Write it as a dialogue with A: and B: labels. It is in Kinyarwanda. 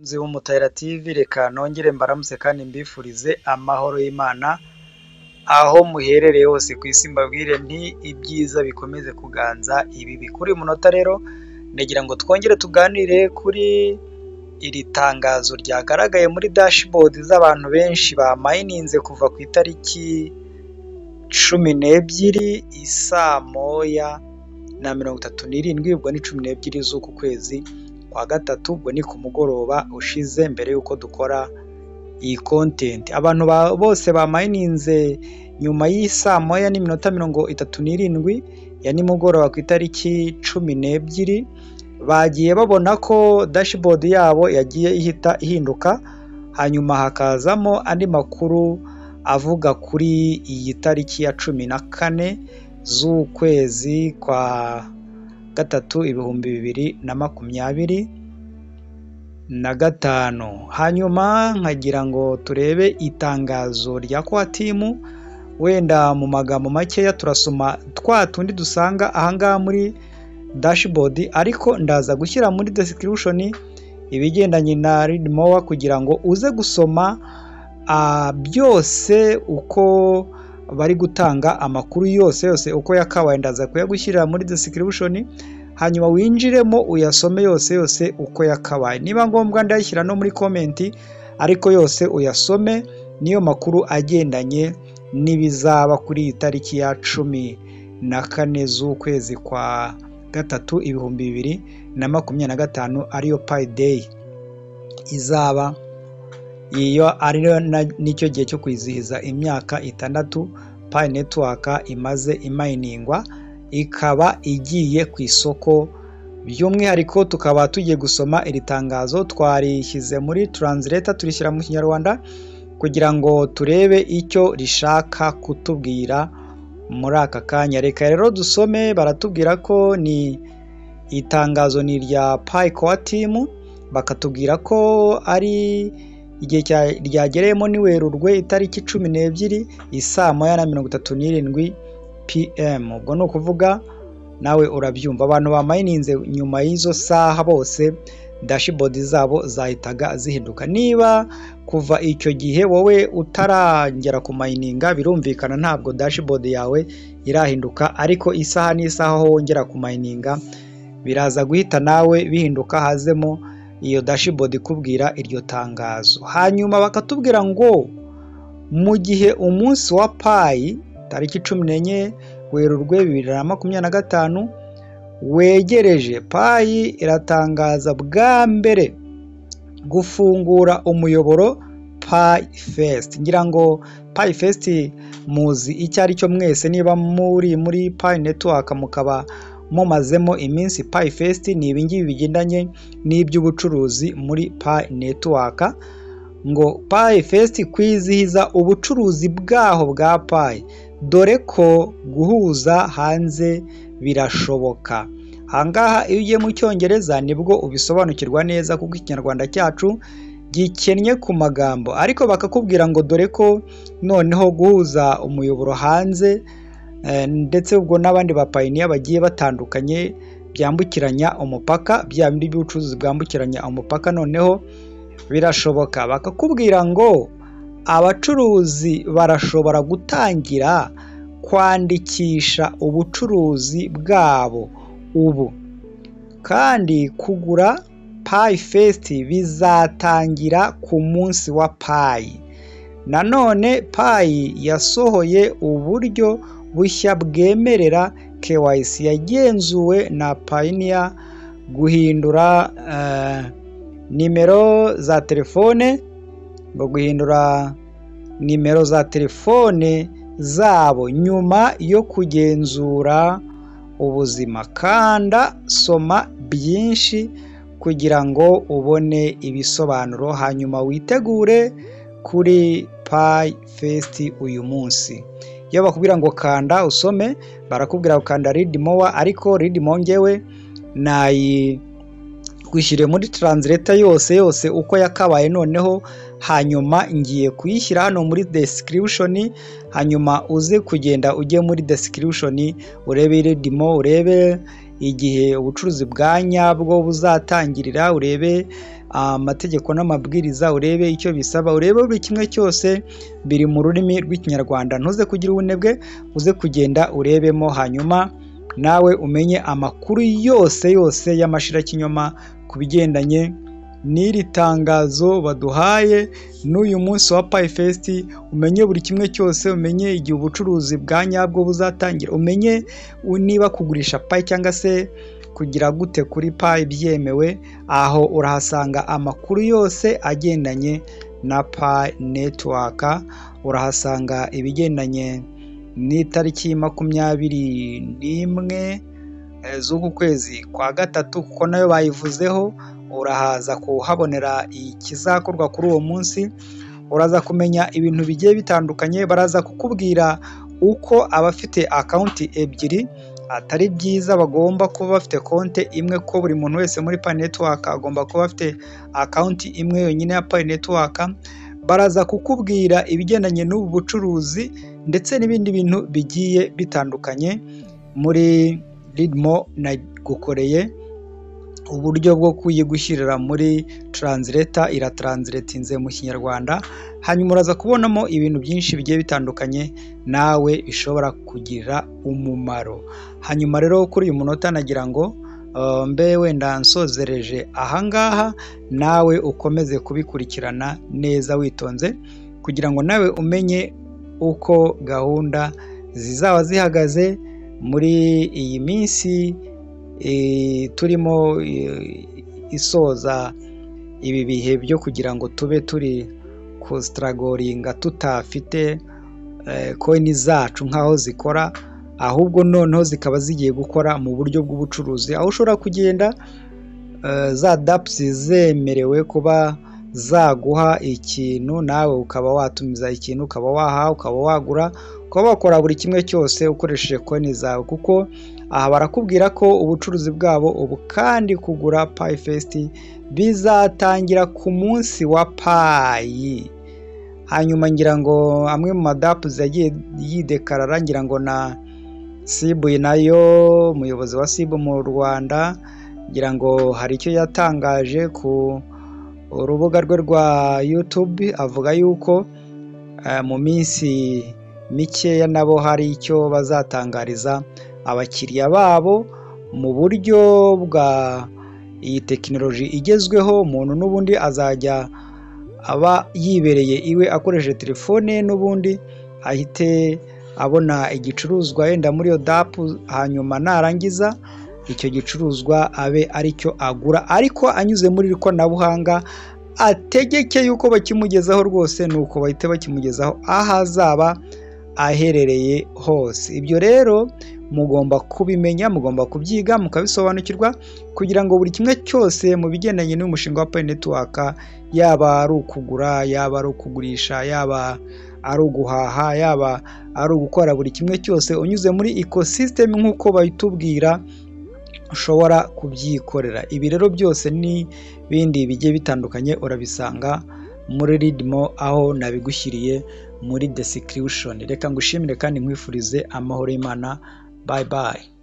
A: Nzi w'Umutahira TV, reka nongere mbaramutse kandi mbifurize amahoro y'Imana aho muherereye hose ku isi, mbabwire nti ibyiza bikomeze kuganza ibibi. Kuri uyu munota rero ndagira ngo twongere tuganire kuri iri tangazo ryagaragaye muri dashboard z'abantu benshi bamayininze kuva ku itariki 12 isaa 1:37, ubwo ni 12 z'uku kwezi kwa gatatu, ubwo ni ku mugoroba ushize mbere yuko dukora iyi content. Abantu bose bamayininze nyuma y'isaa 1:37 ya nimugoroba ku itariki 12 bagiye babona ko dashboard yabo yagiye ihita ihinduka, hanyuma hakazamo andi makuru avuga kuri iyi tariki ya 14 z'ukwezi kwa gatatu 2025. Hanyuma nkagira ngo turebe itangazo rya kwa timu, wenda mu magambo makeya turasoma twa tundi dusanga ahangaha muri dashboard, ariko ndaza gushyira muri description ibigendanye na read more kugira ngo uze gusoma byose uko bari gutanga amakuru yose uko yakabaye. Ndaza kuyagushyirira muri description, hanyuma winjiremo uyasome yose uko yakabaye. Niba ngombwa ndayishyira no muri comment, ariko yose uyasome, niyo makuru agendanye n'ibizaba kuri iyi tariki ya 14 z'ukwezi kwa gatatu 2025, ariyo Pi Day izaba. Iyo ari nicyo gihe cyo kwizihiza imyaka 6 Pi Network imaze imayiningwa, ikaba igiye ku isoko. By'umwihariko tukaba tugiye gusoma iri tangazo, twarishyize muri translator turishyira mu Kinyarwanda kugira ngo turebe icyo rishaka kutubwira muri aka kanya. Reka rero dusome. Baratubwira ko ni itangazo ni rya Pi Core Team, bakatubwira ko ari igihe ryagereyemo ni Werurwe itariki 12 isaa 1:37 PM. Ubwo ni ukuvuga nawe urabyumva, abantu bamayininze nyuma y'izo saha bose dashboard zabo zahitaga zihinduka. Niba kuva icyo gihe wowe utarangera ku mayininga, birumvikana ntabwo dashboard yawe irahinduka, ariko isaha n'isaha wongera ku mayininga biraza guhita nawe bihinduka, hazemo iyo dashboard ikubwira iryo tangazo. Hanyuma bakatubwira ngo mu gihe umunsi wa Pi tariki 14 Werurwe 2025 wegereje, Pi iratangaza bwa mbere gufungura umuyoboro Pi Fest. Ngira ngo Pi Fest muzi icyo ari cyo mwese, niba muri Pi Network mukaba mumazemo iminsi. Pi Fest ni ibingibi bigendanye n'iby'ubucuruzi muri Pi Network, ngo Pi Fest kwizihiza ubucuruzi bwaho bwa Pi, dore ko guhuza hanze birashoboka. Ahangaha iyo ugiye mu Cyongereza nibwo ubisobanukirwa neza, kuko Ikinyarwanda cyacu gikennye ku magambo, ariko bakakubwira ngo dore ko noneho guhuza umuyoboro hanze, ndetse ubwo n'abandi ba pioneer bagiye batandukanye byambukiranya umupaka, bya bindi by'ubucuruzi bwambukiranya umupaka noneho birashoboka. Bakakubwira ngo abacuruzi barashobora gutangira kwandikisha ubucuruzi bwabo ubu, kandi kugura Pi Fest bizatangira ku munsi wa Pi. Nanone Pi yasohoye uburyo bushya bwemerera KYC yagenzuwe na Pioneer guhindura nimero za telefone, guhindura nimero za telefone zabo nyuma yo kugenzura ubuzima. Kanda soma byinshi kugira ngo ubone ibisobanuro, hanyuma witegure kuri Pi Fest uyu munsi. Iyo bakubwira ngo kanda usome, barakubwira gukanda read more, ariko read more ngewe kwishyire muri translator yose uko yakabaye noneho, hanyuma ngiye kuyishyira hano muri description, hanyuma uze kugenda ujye muri description urebe read more, urebe igihe ubucuruzi bwa nyabwo buzatangirira, urebe amategeko n'amabwiriza, urebe icyo bisaba, urebe buri kimwe cyose biri mu rurimi rw'ikinyarwanda. Ntuze kugira ubunebwe, uze kugenda urebemo, hanyuma nawe umenye amakuru yose y'amashirakinyoma ku bigendanye n'iri tangazo baduhaye n'uyu munsi wa PayFest. Umenye buri kimwe cyose, umenye igihe ubucuruzi bwa nyabwo buzatangira, umenye niba kugurisha Pay cyangwa se kugira gute kuri Pay byemewe. Aho urahasanga amakuru yose agendanye na Pay Network, urahasanga ibigendanye n'itariki 21 z'uku kwezi kwa gatatu, kuko nayo bayivuzeho. Urahaza kuhabonera ikizakorwa kuri uwo munsi, uraza kumenya ibintu bigiye bitandukanye. Baraza kukubwira uko abafite akaunti ebyiri atari byiza, bagomba kuba bafite konte imwe, ko buri muntu wese muri Pay Network agomba kuba afite akaunti imwe yonyine ya Pay Network. Baraza kukubwira ibigendanye n'ubu bucuruzi ndetse n'ibindi bintu bigiye bitandukanye. Muri Ridmo nagukoreye uburyo bwo kuyigushyirira muri translator, iratranslatinze mu kinyarwanda, hanyuma uraza kubonamo ibintu byinshi bigiye bitandukanye nawe bishobora kugira umumaro. Hanyuma rero kuri uyu munota nagira ngo mbe wenda nsozereje ahangaha, nawe ukomeze kubikurikirana neza witonze, kugira ngo nawe umenye uko gahunda zizaba zihagaze muri iyi minsi turimo isoza ibi bihe byo kugira ngo tube turi ku strugglinga tutafite coin zacu nk'aho zikora, ahubwo noneho zikaba zigiye gukora mu buryo bw'ubucuruzi, aho ushobora kugenda za dApps zemerewe kuba zaguha ikintu, nawe ukaba watumiza ikintu, ukaba waha, ukaba wagura, ukaba wakora buri kimwe cyose ukoresheje coin zawe. Kuko aha barakubwira ko ubucuruzi bwabo ubu kandi kugura PayFest bizatangira ku munsi wa Pay. Hanyuma ngira ngo amwe mu madapu yagiye yidekarara, ngira ngo na SIB nayo, umuyobozi wa SIB mu Rwanda, ngira ngo hari icyo yatangaje ku urubuga rwe rwa YouTube, avuga yuko mu minsi mikeya nabo hari icyo bazatangariza abakiriya babo mu buryo bwa iyi tekinoloji igezweho. Umuntu n'ubundi azajya aba yibereye iwe akoresheje telefone, n'ubundi ahite abona igicuruzwa yenda muri iyo dapu, hanyuma narangiza icyo gicuruzwa abe aricyo agura, ariko anyuze muri ikoranabuhanga, ategeke yuko bakimugezaho rwose, nuko bahite bakimugezaho aho azaba aherereye hose. Ibyo rero mugomba kubimenya, mugomba kubyiga, mukabisobanukirwa, kugira ngo buri kimwe cyose mu bigendanye n'umushinga wa Pay Network, yaba ari ukugura, yaba ari ukugurisha, yaba ari uguhaha, yaba ari ugukora buri kimwe cyose unyuze muri ecosystem nk'uko bayitubwira, ushobora kubyikorera. Ibi rero byose n'ibindi bigiye bitandukanye urabisanga muri Ridmo, aho nabigushyiriye muri description. Reka ngushimire kandi nkwifurize amahoro y'Imana. Bye bye.